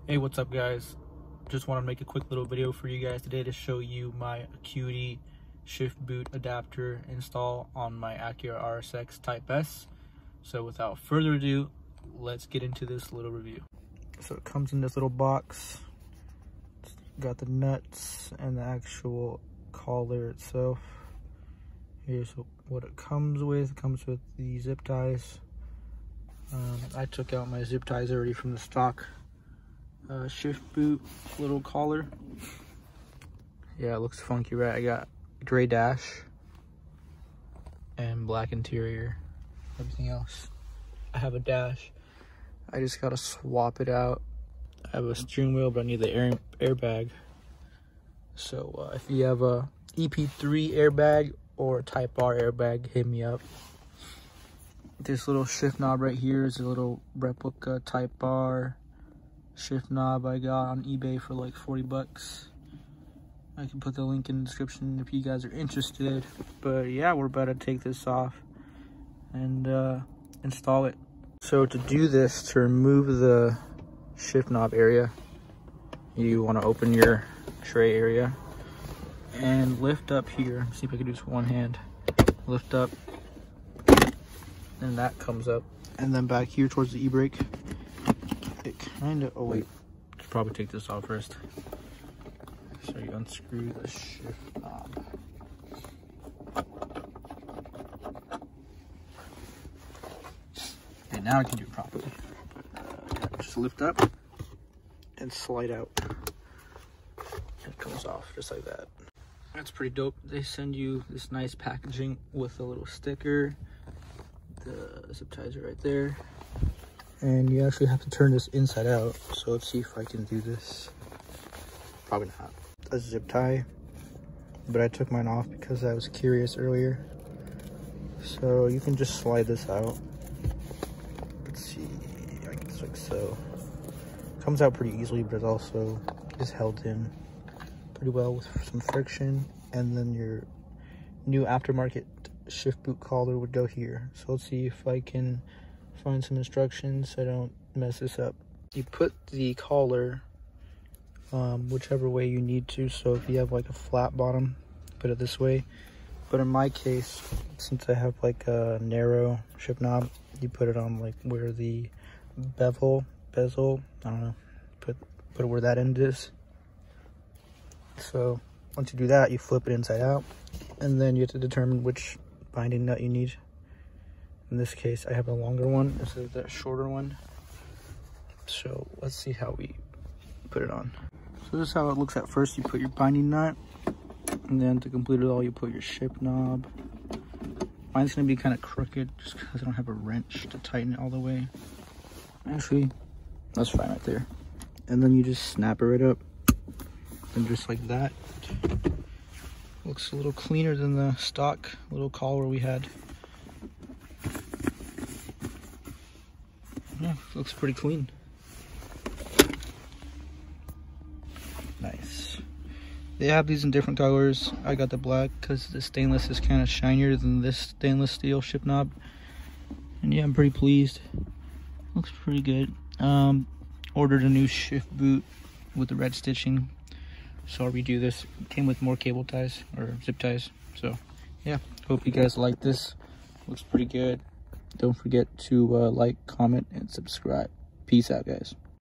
Hey, what's up guys? Just want to make a quick little video for you guys today to show you my Acuity shift boot adapter install on my Acuity RSX Type S. So without further ado, let's get into this little review. So it comes in this little box. It's got the nuts and the actual collar itself. Here's what it comes with. It comes with the zip ties. I took out my zip ties already from the stock shift boot little collar. Yeah, it looks funky, right? I got gray dash and black interior. Everything else, I have a dash. I just gotta swap it out. I have a steering wheel, but I need the airbag. So if you have a EP3 airbag or a Type R airbag, hit me up. This little shift knob right here is a little replica Type R shift knob I got on eBay for like 40 bucks. I can put the link in the description if you guys are interested. But yeah, we're about to take this off and install it. So to do this, to remove the shift knob area, you want to open your tray area and lift up here. See if I can do this with one hand. Lift up, and that comes up. And then back here towards the e-brake, it kind of, oh wait, should probably take this off first. So you unscrew the shift knob. Okay, now I can do it properly. Just lift up and slide out. It comes off just like that. That's pretty dope. They send you this nice packaging with a little sticker. The zip ties are right there. And you actually have to turn this inside out. So let's see if I can do this. Probably not. A zip tie, but I took mine off because I was curious earlier. So you can just slide this out. Let's see, I guess like so. Comes out pretty easily, but it also is held in pretty well with some friction. And then your new aftermarket shift boot collar would go here. So let's see if I can find some instructions so I don't mess this up. You put the collar whichever way you need to. So if you have like a flat bottom, put it this way. But in my case, since I have like a narrow shift knob, you put it on like where the bezel, I don't know, put it where that end is. So once you do that, you flip it inside out, and then you have to determine which binding nut you need. In this case, I have a longer one instead of the shorter one. So let's see how we put it on. So this is how it looks at first. You put your binding nut, and then to complete it all, you put your shift knob. Mine's gonna be kind of crooked just because I don't have a wrench to tighten it all the way. Actually, that's fine right there. And then you just snap it right up, and just like that. Looks a little cleaner than the stock little collar we had. Yeah, looks pretty clean. Nice. They have these in different colors. I got the black because the stainless is kind of shinier than this stainless steel shift knob. And yeah, I'm pretty pleased. Looks pretty good. Ordered a new shift boot with the red stitching. So I'll redo this. It came with more cable ties or zip ties. So yeah, hope you guys like this. Looks pretty good. Don't forget to like, comment, and subscribe. Peace out, guys.